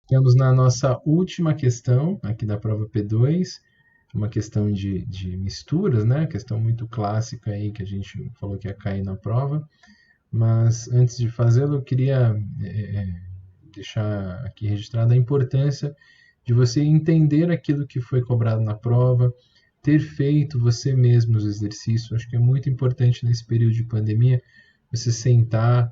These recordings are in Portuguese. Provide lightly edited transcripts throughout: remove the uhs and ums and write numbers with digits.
Estamos na nossa última questão aqui da prova P2, uma questão de misturas, né? Questão muito clássica aí que a gente falou que ia cair na prova. Mas antes de fazê-lo, eu queria deixar aqui registrada a importância de você entender aquilo que foi cobrado na prova, ter feito você mesmo os exercícios. Acho que é muito importante nesse período de pandemia você sentar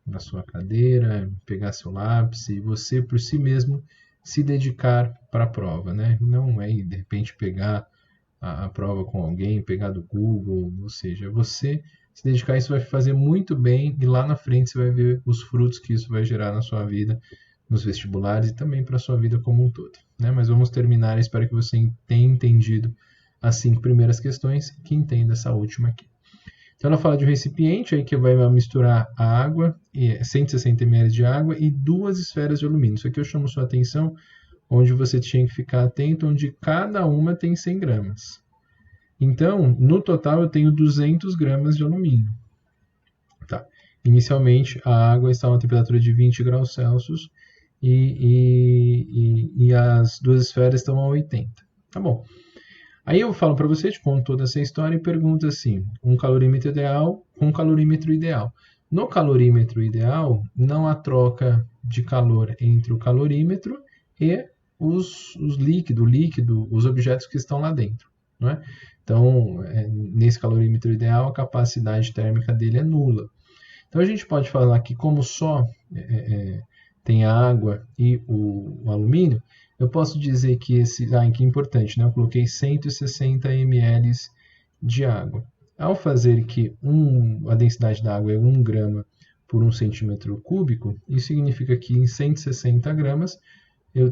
na sua cadeira, pegar seu lápis e você por si mesmo se dedicar para a prova, né? Não é de repente pegar a prova com alguém, pegar do Google, ou seja, você se dedicar a isso vai fazer muito bem e lá na frente você vai ver os frutos que isso vai gerar na sua vida, nos vestibulares e também para a sua vida como um todo, né? Mas vamos terminar, espero que você tenha entendido as 5 primeiras questões, que entenda essa última aqui. Então ela fala de um recipiente aí que vai misturar a água, 160 ml de água e 2 esferas de alumínio. Isso aqui eu chamo sua atenção, onde você tinha que ficar atento, onde cada uma tem 100 gramas. Então, no total eu tenho 200 gramas de alumínio. Tá. Inicialmente, a água está a uma temperatura de 20 graus Celsius e as 2 esferas estão a 80. Tá bom. Aí eu falo para você, te conto toda essa história e pergunto assim, um calorímetro ideal, um calorímetro ideal. No calorímetro ideal, não há troca de calor entre o calorímetro e os líquido, os objetos que estão lá dentro. Não é? Então, nesse calorímetro ideal, a capacidade térmica dele é nula. Então, a gente pode falar que como só tem a água e o alumínio, eu posso dizer que que é importante, né? Eu coloquei 160 ml de água. Ao fazer que a densidade da água é 1 grama por 1 centímetro cúbico, isso significa que em 160 gramas,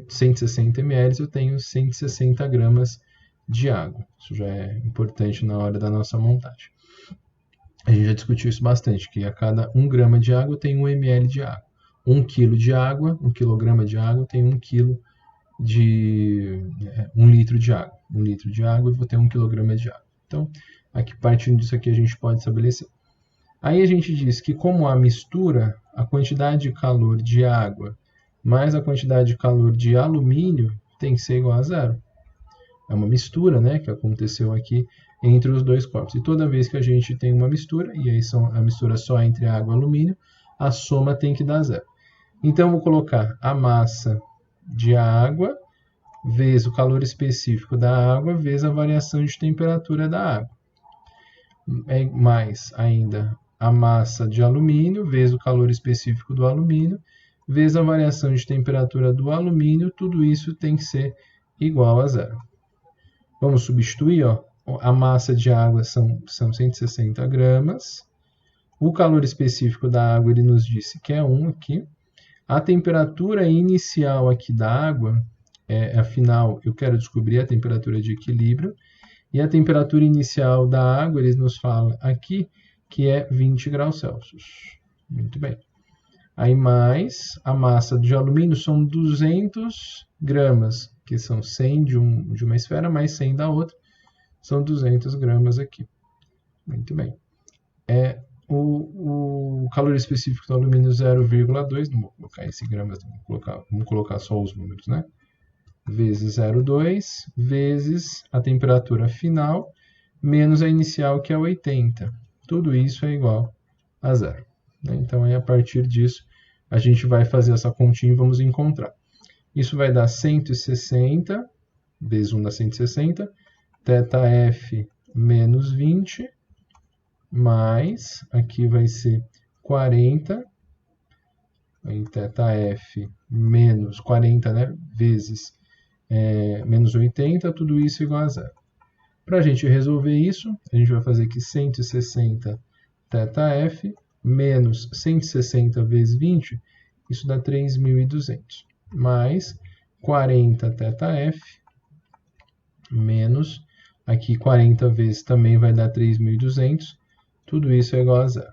160 ml, eu tenho 160 gramas de água. Isso já é importante na hora da nossa montagem. A gente já discutiu isso bastante, que a cada 1 grama de água tem 1 ml de água. 1 quilo de água, 1 quilograma de água tem 1 quilo de 1 litro de água. 1 litro de água eu vou ter 1 quilograma de água. Então, aqui partindo disso aqui a gente pode estabelecer. Aí a gente diz que como há mistura, a quantidade de calor de água mais a quantidade de calor de alumínio tem que ser igual a zero. É uma mistura, né, que aconteceu aqui entre os dois corpos. E toda vez que a gente tem uma mistura, e aí a mistura só entre água e alumínio, a soma tem que dar zero. Então, vou colocar a massa de água vezes o calor específico da água vezes a variação de temperatura da água. Mais ainda a massa de alumínio vezes o calor específico do alumínio vezes a variação de temperatura do alumínio, tudo isso tem que ser igual a zero. Vamos substituir, ó, a massa de água são 160 gramas, o calor específico da água ele nos disse que é 1 aqui, a temperatura inicial aqui da água, afinal, eu quero descobrir a temperatura de equilíbrio, e a temperatura inicial da água, eles nos falam aqui, que é 20 graus Celsius. Muito bem. Aí mais a massa de alumínio são 200 gramas, que são 100 de uma esfera, mais 100 da outra, são 200 gramas aqui. Muito bem. O calor específico do alumínio 0,2, não vou colocar esse gramas, vamos colocar só os números, né? Vezes 0,2, vezes a temperatura final, menos a inicial, que é 80. Tudo isso é igual a zero. Né? Então, a partir disso, a gente vai fazer essa continha e vamos encontrar. Isso vai dar 160, vezes 1 dá 160, θf menos 20, mais, aqui vai ser 40, em θf menos 40, né, vezes menos 80, tudo isso igual a zero. Para a gente resolver isso, a gente vai fazer aqui 160 θf menos 160 vezes 20, isso dá 3.200, mais 40 θf menos, aqui 40 vezes também vai dar 3.200, tudo isso é igual a zero.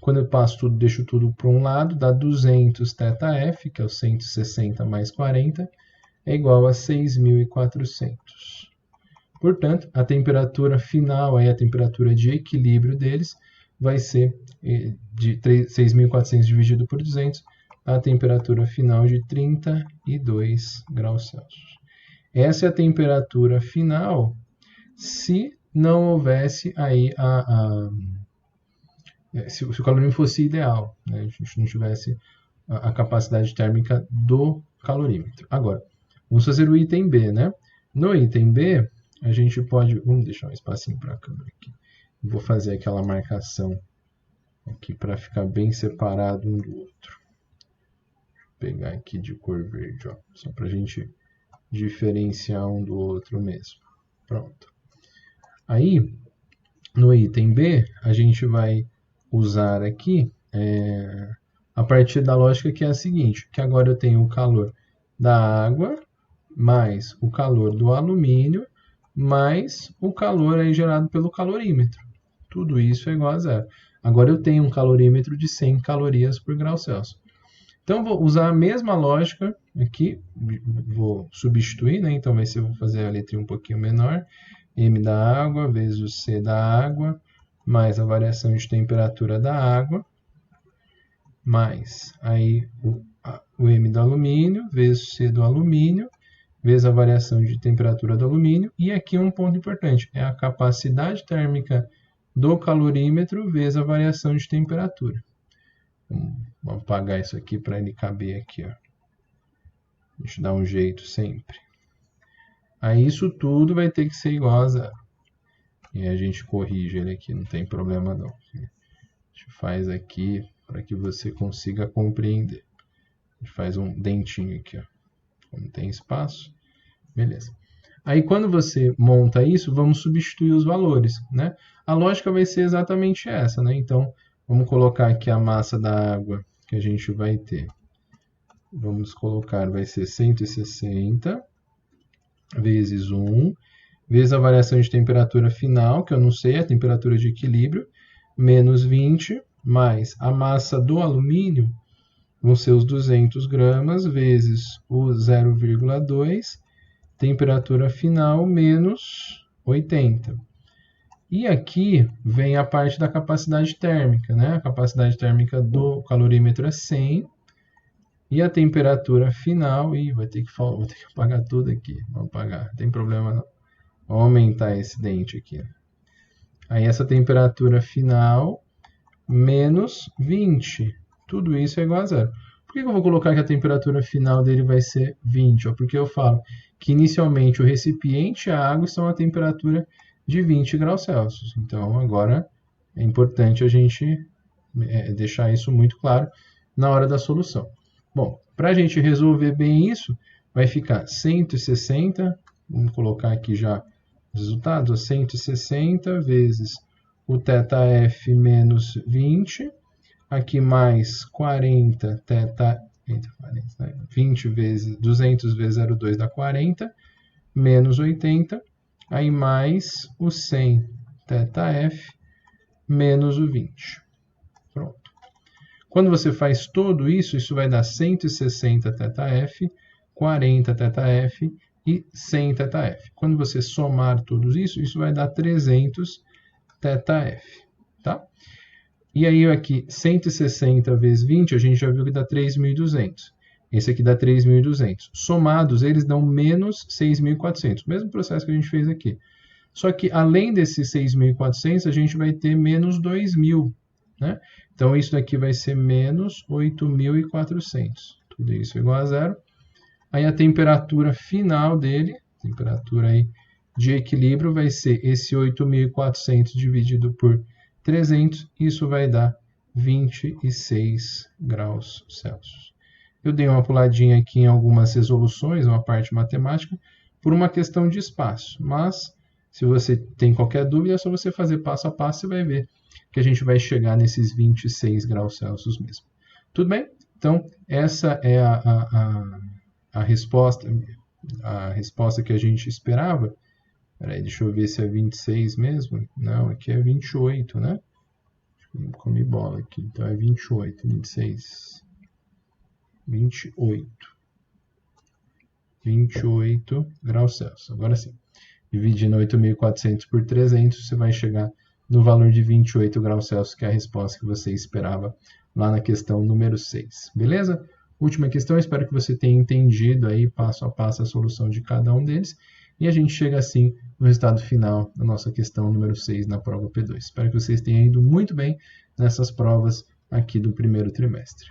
Quando eu passo tudo, deixo tudo para um lado, dá 200 θf, que é o 160 mais 40, é igual a 6.400. Portanto, a temperatura final, aí a temperatura de equilíbrio deles, vai ser de 6.400 dividido por 200, a temperatura final de 32 graus Celsius. Essa é a temperatura final se não houvesse aí se o calorímetro fosse ideal, né? A gente não tivesse a capacidade térmica do calorímetro. Agora, vamos fazer o item B, né? No item B, a gente pode... Vamos deixar um espacinho para a câmera aqui. Vou fazer aquela marcação aqui para ficar bem separado um do outro. Vou pegar aqui de cor verde, ó, só para a gente diferenciar um do outro mesmo. Pronto. Aí, no item B, a gente vai usar aqui a partir da lógica que é a seguinte, que agora eu tenho o calor da água mais o calor do alumínio mais o calor aí gerado pelo calorímetro. Tudo isso é igual a zero. Agora eu tenho um calorímetro de 100 calorias por grau Celsius. Então, vou usar a mesma lógica aqui, vou substituir, né? Então, eu vou fazer a letrinha um pouquinho menor, M da água vezes o C da água, mais a variação de temperatura da água, mais aí o M do alumínio, vezes o C do alumínio, vezes a variação de temperatura do alumínio, e aqui um ponto importante, é a capacidade térmica do calorímetro vezes a variação de temperatura. Vamos apagar isso aqui para ele caber aqui, ó. A gente dá um jeito sempre. Aí isso tudo vai ter que ser igual a zero. E a gente corrige ele aqui, não tem problema não. A gente faz aqui para que você consiga compreender. A gente faz um dentinho aqui, ó. Como tem espaço, beleza. Aí quando você monta isso, vamos substituir os valores, né? A lógica vai ser exatamente essa, né? Então, vamos colocar aqui a massa da água que a gente vai ter. Vamos colocar, vai ser 160 vezes 1, vezes a variação de temperatura final, que eu não sei, a temperatura de equilíbrio, menos 20, mais a massa do alumínio, vão ser os 200 gramas, vezes o 0,2, temperatura final, menos 80. E aqui vem a parte da capacidade térmica, né? A capacidade térmica do calorímetro é 100, e a temperatura final, vou ter que apagar tudo aqui, vamos apagar, não tem problema não. Vamos aumentar esse dente aqui. Aí essa temperatura final, menos 20. Tudo isso é igual a zero. Por que eu vou colocar que a temperatura final dele vai ser 20? Porque eu falo que inicialmente o recipiente e a água estão a temperatura de 20 graus Celsius. Então agora é importante a gente deixar isso muito claro na hora da solução. Bom, para a gente resolver bem isso, vai ficar 160, vamos colocar aqui já os resultados, 160 vezes o θF menos 20, aqui mais 40 20 vezes 200 vezes 0,2 dá 40, menos 80, aí mais o 100 θF menos o 20. Pronto. Quando você faz tudo isso, isso vai dar 160 θF, 40 θF e 100 θF. Quando você somar tudo isso, isso vai dar 300 θF, tá? E aí aqui, 160 vezes 20, a gente já viu que dá 3.200. Esse aqui dá 3.200. Somados, eles dão menos 6.400. Mesmo processo que a gente fez aqui. Só que, além desses 6.400, a gente vai ter menos 2.000, né? Então, isso daqui vai ser menos 8.400. Tudo isso igual a zero. Aí, a temperatura final dele, temperatura aí de equilíbrio, vai ser esse 8.400 dividido por 300. Isso vai dar 26 graus Celsius. Eu dei uma puladinha aqui em algumas resoluções, uma parte matemática, por uma questão de espaço. Mas, se você tem qualquer dúvida, é só você fazer passo a passo e vai ver que a gente vai chegar nesses 26 graus Celsius mesmo. Tudo bem? Então, essa é a resposta que a gente esperava. Peraí, deixa eu ver se é 26 mesmo. Não, aqui é 28, né? Comi bola aqui. Então, é 28, 26... 28 graus Celsius. Agora sim, dividindo 8.400 por 300, você vai chegar no valor de 28 graus Celsius, que é a resposta que você esperava lá na questão número 6, beleza? Última questão, espero que você tenha entendido aí passo a passo a solução de cada um deles, e a gente chega assim no resultado final da nossa questão número 6 na prova P2. Espero que vocês tenham ido muito bem nessas provas aqui do primeiro trimestre.